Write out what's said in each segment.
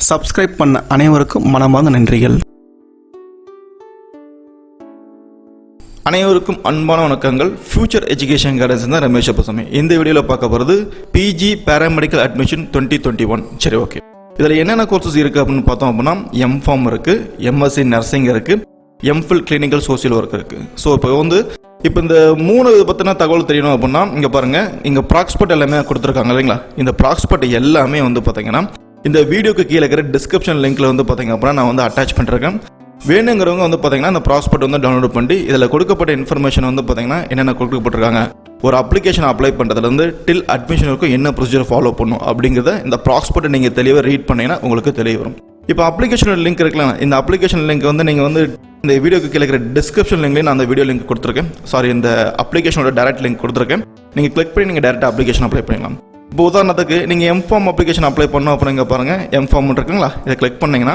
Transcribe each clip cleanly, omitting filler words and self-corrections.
Subscribe பண்ண அனைவருக்கும் மனமார்ந்த நன்றிகள். அனைவருக்கும் அன்பான வணக்கங்கள். ஃபியூச்சர் எஜுகேஷன் கைடன்ஸ் தான் ரமேஷ் அப்பசாமி. இந்த வீடியோவில் பார்க்க போகிறது பிஜி பேராமெடிக்கல் அட்மிஷன் 2021. சரி, ஓகே. இதில் என்னென்ன கோர்சஸ் இருக்குது அப்படின்னு பார்த்தோம் அப்படின்னா எம்ஃபார்ம் இருக்குது, எம்எஸ்சி நர்சிங் இருக்குது, எம்ஃபில் கிளினிக்கல் சோசியல் ஒர்க் இருக்குது. ஸோ இப்போ இந்த 3 இதை பற்றின தகவல் தெரியணும் அப்படின்னா இங்கே பாருங்கள், இங்கே ப்ராக்ஸ்பட் எல்லாமே கொடுத்துருக்காங்க இல்லைங்களா. இந்த ப்ராக்ஸ்பட் எல்லாமே பார்த்தீங்கன்னா இந்த வீடியோக்கு கீழே இருக்கிற டிஸ்கிரிப்ஷன் லிங்க்கில் பார்த்தீங்க அப்படின்னா நான் அட்டாச் பண்ணிருக்கேன். வேணுங்கிறவங்க பார்த்தீங்கன்னா இந்த ப்ராக்ஸ்பட் டவுன்லோட் பண்ணி இதில் கொடுக்கப்பட்ட இன்ஃபர்மேஷன் பார்த்தீங்கன்னா என்னென்ன கொடுக்கப்பட்டிருக்காங்க, ஒரு அப்ளிகேஷன் அப்ளை பண்ணுறதுலேருந்து டில் அட்மிஷன் வரைக்கும் என்ன ப்ரொசீஜர் ஃபாலோ பண்ணும் அப்படிங்கிறத இந்த ப்ராக்ஸ்பட்டை நீங்கள் தெளிவாக ரீட் பண்ணிங்கன்னா உங்களுக்கு தெரிய வரும். இப்போ அப்ளிகேஷன் லிங்க் இருக்கலாம். இந்த அப்ளிகேஷன் லிங்க் நீங்கள் இந்த வீடியோக்கு கீழே இருக்கிற டிஸ்கிரிப்ஷன் லிங்க்லேயே நான் அந்த வீடியோ லிங்க் கொடுத்துருக்கேன். இந்த அப்ளிகேஷனோட டேரக்ட் லிங்க் கொடுத்துருக்கேன். நீங்கள் கிளிக் பண்ணி நீங்கள் டேரெக்டாக அப்ளிகேஷன் அப்ளை பண்ணிக்கலாம். இப்போ உதாரணத்துக்கு நீங்கள் எம்ஃபார்ம் அப்ளிகேஷன் அப்ளை பண்ணோம் அப்படிங்க பாருங்கள், எம்ஃபார்ம் இருக்குங்களா, இதை கிளிக் பண்ணிங்கன்னா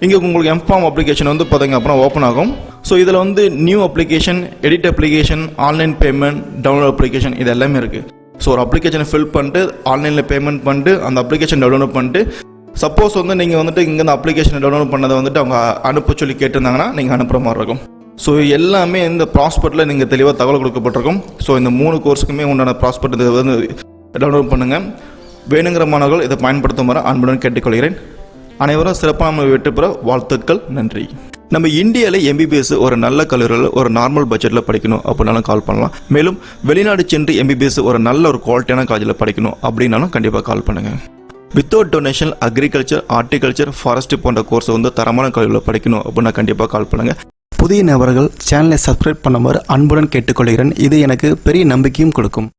இங்கே உங்களுக்கு எம்ஃபார்ம் அப்ளிகேஷன் பார்த்தீங்க அப்புறம் ஓப்பன் ஆகும். ஸோ இதில் new application, edit application, online payment, download application இது எல்லாமே இருக்குது. ஸோ ஒரு அப்ளிகேஷனை ஃபில் பண்ணிட்டு ஆன்லைனில் பேமெண்ட் பண்ணிட்டு அந்த அப்ளிகேஷன் டவுன்லோட் பண்ணிட்டு சப்போஸ் நீங்கள் இங்கே இந்த அப்ளிகேஷனை டவுன்லோட் பண்ணதை அவங்க அனுப்ப சொல்லி கேட்டிருந்தாங்கன்னா நீங்கள் அனுப்புகிற மாதிரி இருக்கும். ஸோ எல்லாமே இந்த ப்ராஸ்பெக்டில் நீங்கள் தெளிவாக தகவல் கொடுக்கப்பட்டிருக்கும். ஸோ இந்த 3 கோர்ஸுக்குமே உண்டான ப்ராஸ்பெக்ட் இதை டவுன்லோட் பண்ணுங்கள். வேணுங்கிற மாணவர்கள் இதை பயன்படுத்துமாறு அன்புடன் கேட்டுக்கொள்கிறேன். அனைவரும் சிறப்பான வெற்றி பெற வாழ்த்துக்கள். நன்றி. நம்ம இந்தியாவில் எம்பிபிஎஸ் ஒரு நல்ல கல்லூரியில் ஒரு நார்மல் பட்ஜெட்டில் படிக்கணும் அப்படின்னாலும் கால் பண்ணலாம். மேலும் வெளிநாடு சென்று எம்பிபிஎஸ் ஒரு நல்ல ஒரு குவாலிட்டியான காலேஜில் படிக்கணும் அப்படின்னாலும் கண்டிப்பாக கால் பண்ணுங்கள். Without donation agriculture, horticulture, forest போன்ற கோர்ஸ் தரமான கல்வியில் படிக்கணும் அப்படின்னா கண்டிப்பாக கால் பண்ணுங்கள். புதிய நபர்கள் சேனலை சப்ஸ்கிரைப் பண்ணுமாறு அன்புடன் கேட்டுக்கொள்கிறேன். இது எனக்கு பெரிய நம்பிக்கையும் கொடுக்கும்.